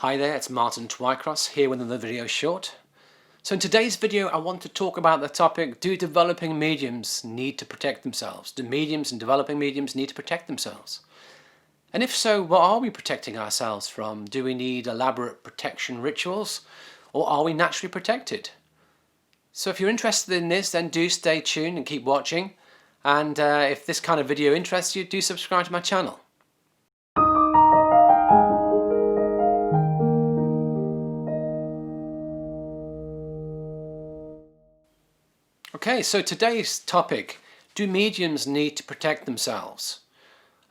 Hi there, it's Martin Twycross here with another video short. So in today's video I want to talk about the topic, do developing mediums need to protect themselves? Do mediums and developing mediums need to protect themselves? And if so, what are we protecting ourselves from? Do we need elaborate protection rituals, or are we naturally protected? So if you're interested in this, then do stay tuned and keep watching. And if this kind of video interests you, do subscribe to my channel. Okay, so today's topic, do mediums need to protect themselves?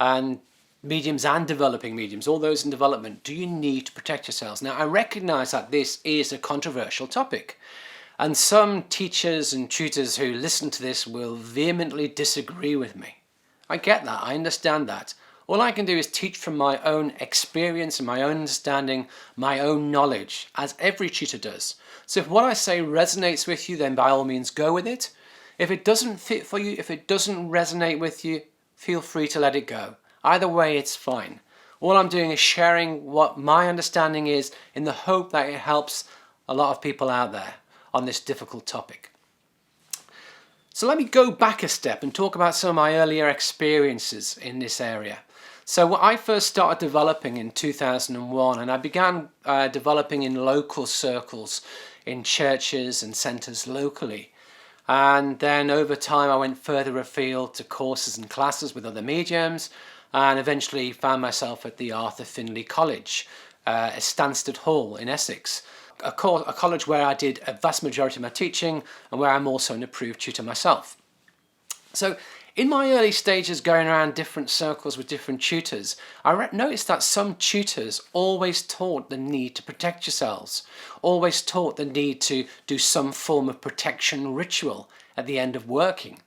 And mediums and developing mediums, all those in development, do you need to protect yourselves? Now, I recognize that this is a controversial topic, and some teachers and tutors who listen to this will vehemently disagree with me. I get that, I understand that. All I can do is teach from my own experience and my own understanding, my own knowledge, as every tutor does. So if what I say resonates with you, then by all means go with it. If it doesn't fit for you, if it doesn't resonate with you, feel free to let it go. Either way, it's fine. All I'm doing is sharing what my understanding is in the hope that it helps a lot of people out there on this difficult topic. So let me go back a step and talk about some of my earlier experiences in this area. So I first started developing in 2001, and I began developing in local circles, in churches and centres locally. And then over time I went further afield to courses and classes with other mediums, and eventually found myself at the Arthur Findlay College, at Stansted Hall in Essex, a college where I did a vast majority of my teaching and where I'm also an approved tutor myself. So in my early stages going around different circles with different tutors, I noticed that some tutors always taught the need to protect yourselves, always taught the need to do some form of protection ritual at the end of working.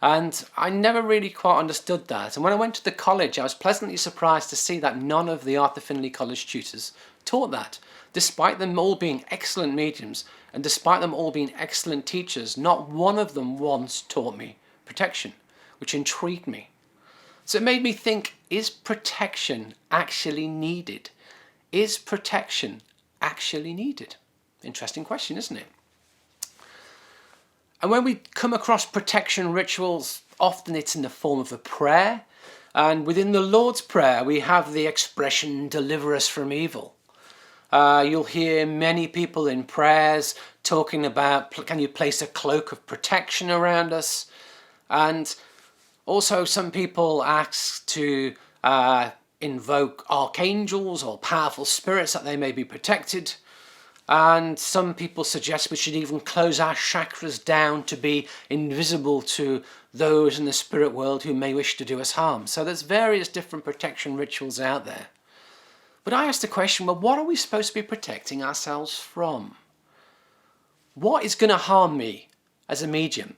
And I never really quite understood that. And when I went to the college, I was pleasantly surprised to see that none of the Arthur Findlay College tutors taught that. Despite them all being excellent mediums, and despite them all being excellent teachers, not one of them once taught me protection, which intrigued me. So it made me think, is protection actually needed? Is protection actually needed? Interesting question, isn't it? And when we come across protection rituals, often it's in the form of a prayer. And within the Lord's Prayer, we have the expression, deliver us from evil. You'll hear many people in prayers talking about, can you place a cloak of protection around us? And also some people ask to invoke archangels or powerful spirits that they may be protected. And some people suggest we should even close our chakras down to be invisible to those in the spirit world who may wish to do us harm. So there's various different protection rituals out there. But I asked the question, well, what are we supposed to be protecting ourselves from? What is going to harm me as a medium?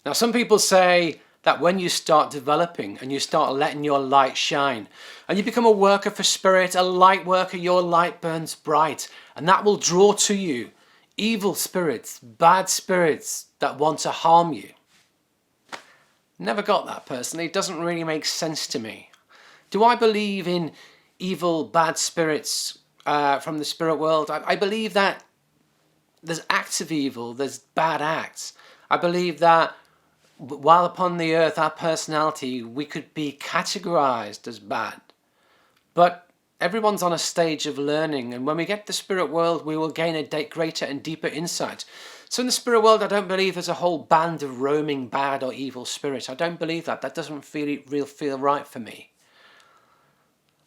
Now, some people say that when you start developing and you start letting your light shine and you become a worker for spirit, a light worker, your light burns bright, and that will draw to you evil spirits, bad spirits that want to harm you. Never got that personally. It doesn't really make sense to me. Do I believe in evil, bad spirits from the spirit world? I believe that there's acts of evil, there's bad acts. I believe that while upon the earth, our personality, we could be categorized as bad. But everyone's on a stage of learning, and when we get to the spirit world, we will gain a greater and deeper insight. So in the spirit world, I don't believe there's a whole band of roaming bad or evil spirits. I don't believe that. That doesn't feel right for me.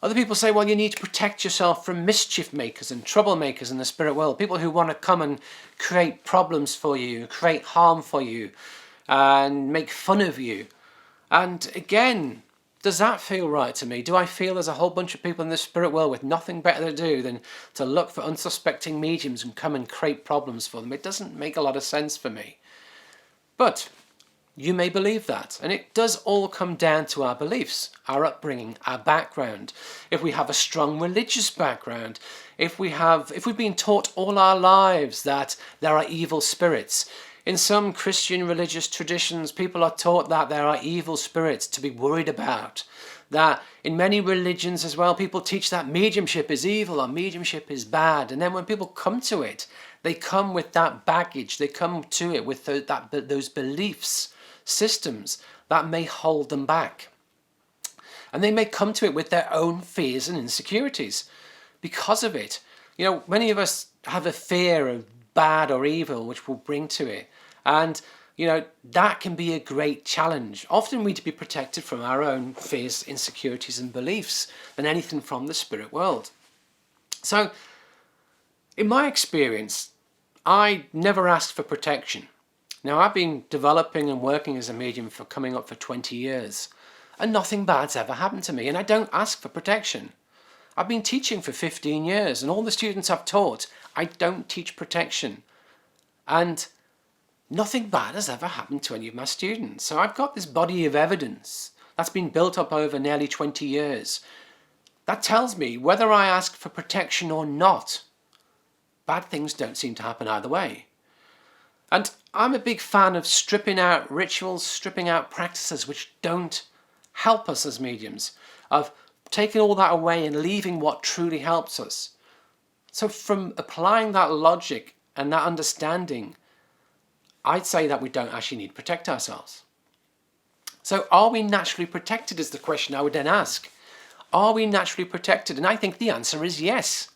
Other people say, well, you need to protect yourself from mischief makers and troublemakers in the spirit world. People who want to come and create problems for you, create harm for you, and make fun of you. And again, does that feel right to me? Do I feel there's a whole bunch of people in the spirit world with nothing better to do than to look for unsuspecting mediums and come and create problems for them? It doesn't make a lot of sense for me. But you may believe that, and it does all come down to our beliefs, our upbringing, our background. If we have a strong religious background, if we've been taught all our lives that there are evil spirits. In some Christian religious traditions, people are taught that there are evil spirits to be worried about, that in many religions as well, people teach that mediumship is evil or mediumship is bad. And then when people come to it, they come with that baggage. They come to it with those beliefs, systems that may hold them back. And they may come to it with their own fears and insecurities because of it. You know, many of us have a fear of bad or evil, which we'll bring to it. And, you know, that can be a great challenge. Often we need to be protected from our own fears, insecurities and beliefs than anything from the spirit world. So, in my experience, I never asked for protection. Now, I've been developing and working as a medium for coming up for 20 years, and nothing bad's ever happened to me, and I don't ask for protection. I've been teaching for 15 years, and all the students I've taught, I don't teach protection. And nothing bad has ever happened to any of my students. So I've got this body of evidence that's been built up over nearly 20 years. That tells me whether I ask for protection or not, bad things don't seem to happen either way. And I'm a big fan of stripping out rituals, stripping out practices which don't help us as mediums, of taking all that away and leaving what truly helps us. So from applying that logic and that understanding, I'd say that we don't actually need to protect ourselves. So are we naturally protected is the question I would then ask. Are we naturally protected? And I think the answer is yes.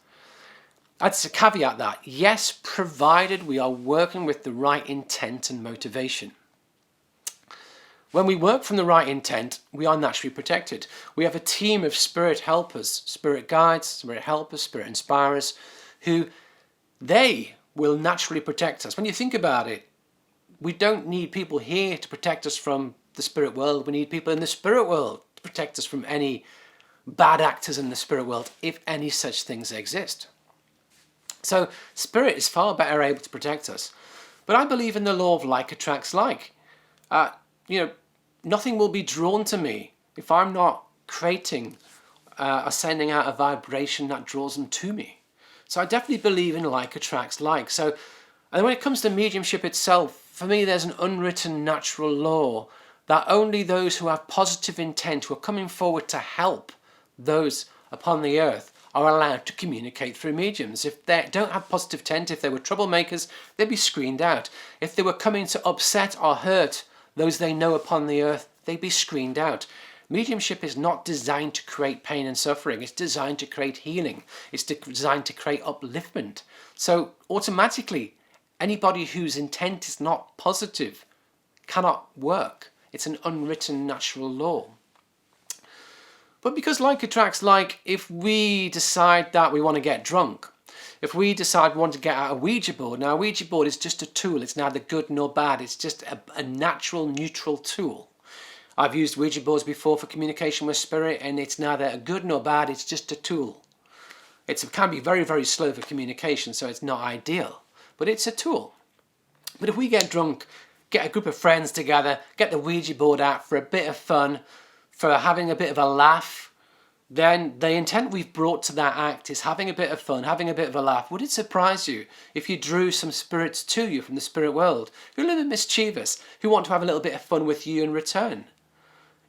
That's a caveat that, yes, provided we are working with the right intent and motivation. When we work from the right intent, we are naturally protected. We have a team of spirit helpers, spirit guides, spirit helpers, spirit inspirers, who they will naturally protect us. When you think about it, we don't need people here to protect us from the spirit world. We need people in the spirit world to protect us from any bad actors in the spirit world, if any such things exist. So spirit is far better able to protect us. But I believe in the law of like attracts like. Nothing will be drawn to me if I'm not creating or sending out a vibration that draws them to me. So I definitely believe in like attracts like. So, and when it comes to mediumship itself, for me there's an unwritten natural law that only those who have positive intent, who are coming forward to help those upon the earth, are allowed to communicate through mediums. If they don't have positive intent, if they were troublemakers, they'd be screened out. If they were coming to upset or hurt those they know upon the earth, they'd be screened out. Mediumship is not designed to create pain and suffering. It's designed to create healing. It's designed to create upliftment. So automatically, anybody whose intent is not positive cannot work. It's an unwritten natural law. But because like attracts like, if we decide that we want to get drunk, if we decide we want to get out a Ouija board, now a Ouija board is just a tool. It's neither good nor bad. It's just a natural, neutral tool. I've used Ouija boards before for communication with spirit, and it's neither good nor bad. It's just a tool. It can be very, very slow for communication, so it's not ideal. But it's a tool. But if we get drunk, get a group of friends together, get the Ouija board out for a bit of fun, for having a bit of a laugh, then the intent we've brought to that act is having a bit of fun, having a bit of a laugh. Would it surprise you if you drew some spirits to you from the spirit world who are a little bit mischievous, who want to have a little bit of fun with you in return?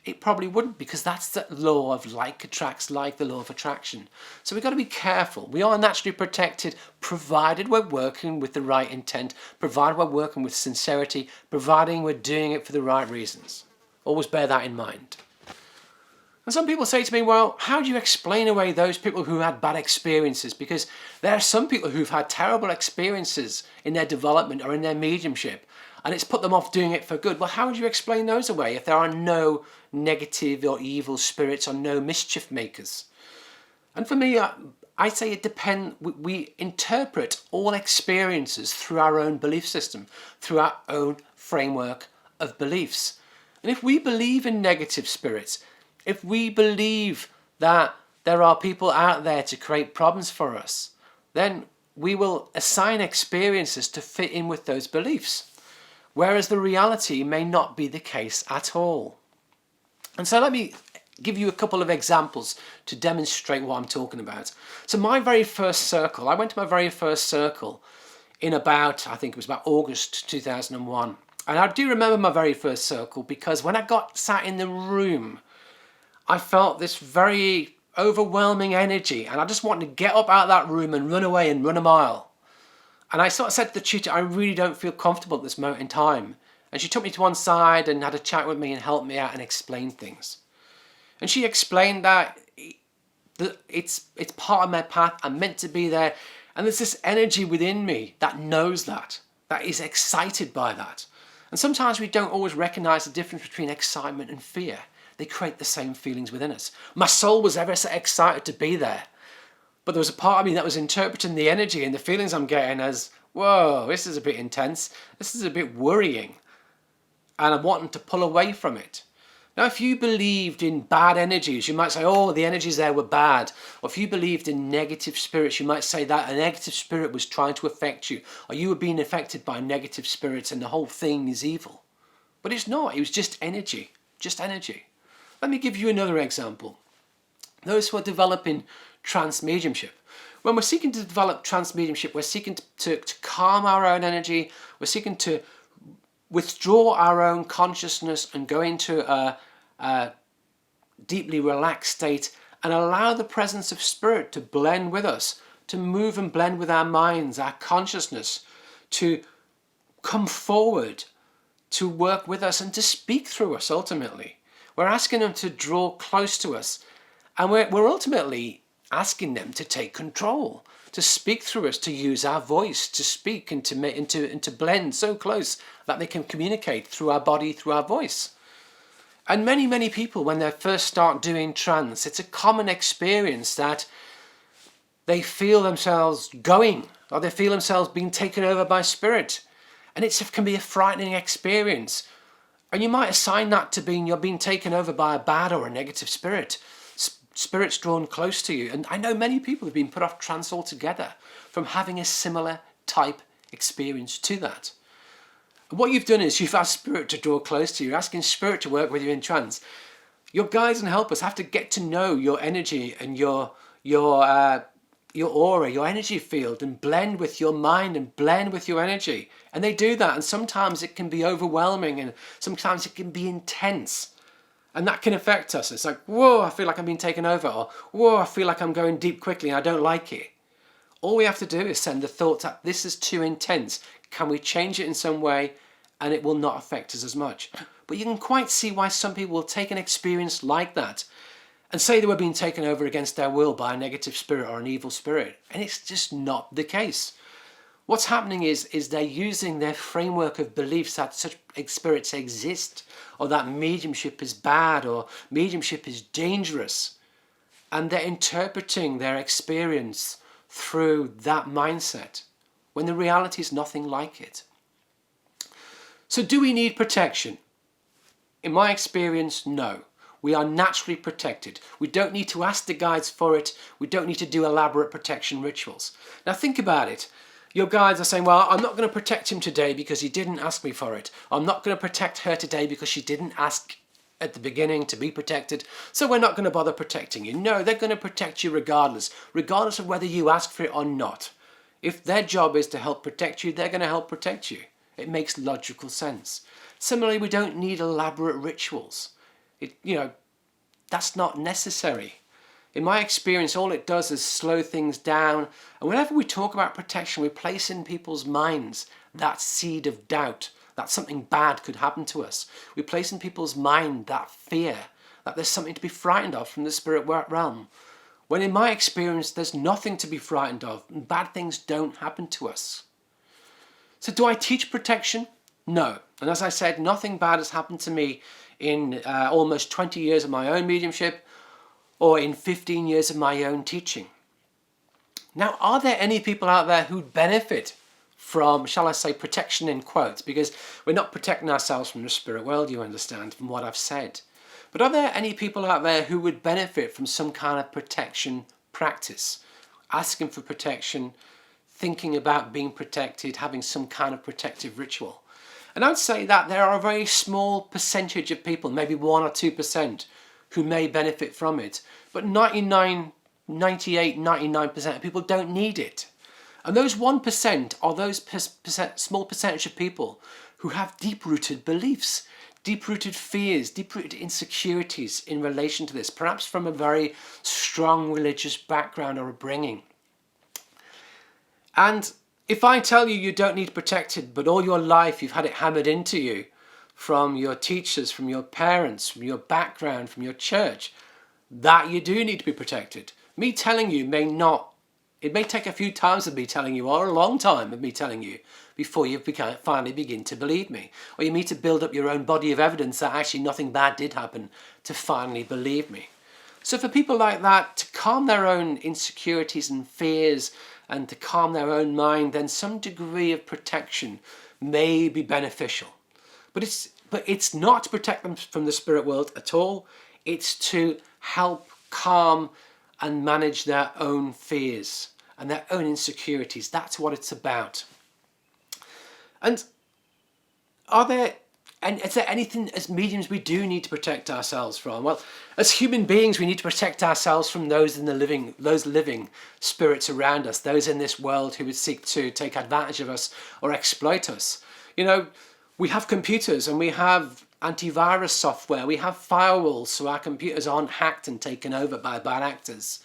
It probably wouldn't, because that's the law of like attracts like, the law of attraction. So we've got to be careful. We are naturally protected, provided we're working with the right intent, provided we're working with sincerity, providing we're doing it for the right reasons. Always bear that in mind. And some people say to me, well, how do you explain away those people who had bad experiences? Because there are some people who've had terrible experiences in their development or in their mediumship, and it's put them off doing it for good. Well, how would you explain those away if there are no negative or evil spirits or no mischief makers? And for me, I say it depends. We interpret all experiences through our own belief system, through our own framework of beliefs. And if we believe in negative spirits, if we believe that there are people out there to create problems for us, then we will assign experiences to fit in with those beliefs, whereas the reality may not be the case at all. And so let me give you a couple of examples to demonstrate what I'm talking about. So my very first circle, I went to my very first circle in about, I think it was about August 2001. And I do remember my very first circle because when I got sat in the room, I felt this very overwhelming energy, and I just wanted to get up out of that room and run away and run a mile. And I sort of said to the tutor, I really don't feel comfortable at this moment in time. And she took me to one side and had a chat with me and helped me out and explained things. And she explained that it's part of my path. I'm meant to be there. And there's this energy within me that knows that is excited by that. And sometimes we don't always recognize the difference between excitement and fear. They create the same feelings within us. My soul was ever so excited to be there. But there was a part of me that was interpreting the energy and the feelings I'm getting as, whoa, this is a bit intense. This is a bit worrying. And I'm wanting to pull away from it. Now, if you believed in bad energies, you might say, oh, the energies there were bad. Or if you believed in negative spirits, you might say that a negative spirit was trying to affect you. Or you were being affected by negative spirits and the whole thing is evil. But it's not. It was just energy. Just energy. Let me give you another example. Those who are developing trance mediumship. When we're seeking to develop trance mediumship, we're seeking to calm our own energy. We're seeking to withdraw our own consciousness and go into a deeply relaxed state and allow the presence of spirit to blend with us, to move and blend with our minds, our consciousness, to come forward, to work with us and to speak through us ultimately. We're asking them to draw close to us, and we're ultimately asking them to take control, to speak through us, to use our voice, to speak and to blend so close that they can communicate through our body, through our voice. And many, many people, when they first start doing trance, it's a common experience that they feel themselves going, or they feel themselves being taken over by spirit. And it can be a frightening experience. And you might assign that to you're being taken over by a bad or a negative spirit. Spirits drawn close to you. And I know many people have been put off trance altogether from having a similar type experience to that. And what you've done is you've asked spirit to draw close to you. You're asking spirit to work with you in trance. Your guides and helpers have to get to know your energy and your aura, your energy field, and blend with your mind and blend with your energy. And they do that, and sometimes it can be overwhelming and sometimes it can be intense. And that can affect us. It's like, whoa, I feel like I'm being taken over, or whoa, I feel like I'm going deep quickly and I don't like it. All we have to do is send the thought that this is too intense. Can we change it in some way and it will not affect us as much? But you can quite see why some people will take an experience like that and say they were being taken over against their will by a negative spirit or an evil spirit. And it's just not the case. What's happening is they're using their framework of beliefs that such spirits exist, or that mediumship is bad, or mediumship is dangerous. And they're interpreting their experience through that mindset, when the reality is nothing like it. So do we need protection? In my experience, no. We are naturally protected. We don't need to ask the guides for it. We don't need to do elaborate protection rituals. Now think about it. Your guides are saying, well, I'm not going to protect him today because he didn't ask me for it. I'm not going to protect her today because she didn't ask at the beginning to be protected. So we're not going to bother protecting you. No, they're going to protect you regardless of whether you ask for it or not. If their job is to help protect you, they're going to help protect you. It makes logical sense. Similarly, we don't need elaborate rituals. That's not necessary. In my experience, all it does is slow things down. And whenever we talk about protection, we place in people's minds that seed of doubt, that something bad could happen to us. We place in people's mind that fear, that there's something to be frightened of from the spirit realm. When in my experience, there's nothing to be frightened of, and bad things don't happen to us. So do I teach protection? No. And as I said, nothing bad has happened to me in almost 20 years of my own mediumship, or in 15 years of my own teaching. Now, are there any people out there who benefit from, shall I say, protection in quotes? Because we're not protecting ourselves from the spirit world, you understand, from what I've said. But are there any people out there who would benefit from some kind of protection practice? Asking for protection, thinking about being protected, having some kind of protective ritual. And I'd say that there are a very small percentage of people, maybe 1 or 2%, who may benefit from it. But 99% of people don't need it. And those 1% are those small percentage of people who have deep-rooted beliefs, deep-rooted fears, deep-rooted insecurities in relation to this, perhaps from a very strong religious background or upbringing. And if I tell you you don't need protected, but all your life you've had it hammered into you from your teachers, from your parents, from your background, from your church, that you do need to be protected. Me telling you may not, it may take a few times of me telling you, or a long time of me telling you, before you finally begin to believe me. Or you need to build up your own body of evidence that actually nothing bad did happen to finally believe me. So for people like that, to calm their own insecurities and fears and to calm their own mind, then some degree of protection may be beneficial. But it's not to protect them from the spirit world at all. It's to help calm and manage their own fears and their own insecurities. That's what it's about. And is there anything as mediums we do need to protect ourselves from? Well, as human beings, we need to protect ourselves from those living spirits around us, those in this world who would seek to take advantage of us or exploit us. You know, we have computers and we have antivirus software, we have firewalls so our computers aren't hacked and taken over by bad actors.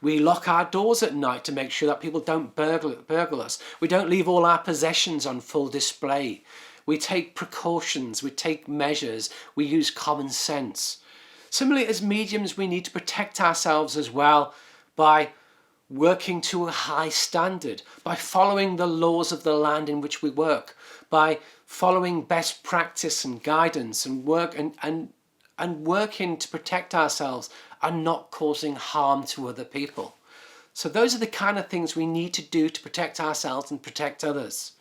We lock our doors at night to make sure that people don't burgle us. We don't leave all our possessions on full display. We take precautions, we take measures, we use common sense. Similarly, as mediums, we need to protect ourselves as well by working to a high standard, by following the laws of the land in which we work, by following best practice and guidance and working to protect ourselves and not causing harm to other people. So those are the kind of things we need to do to protect ourselves and protect others.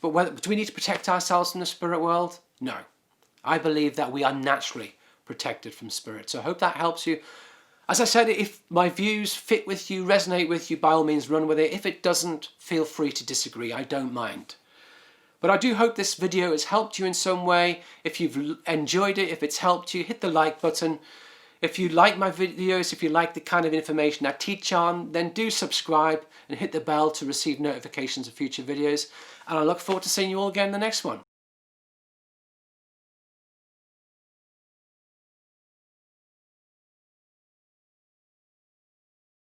But do we need to protect ourselves from the spirit world? No. I believe that we are naturally protected from spirit. So I hope that helps you. As I said, if my views fit with you, resonate with you, by all means run with it. If it doesn't, feel free to disagree. I don't mind. But I do hope this video has helped you in some way. If you've enjoyed it, if it's helped you, hit the like button. If you like my videos, if you like the kind of information I teach on, then do subscribe and hit the bell to receive notifications of future videos. And I look forward to seeing you all again in the next one.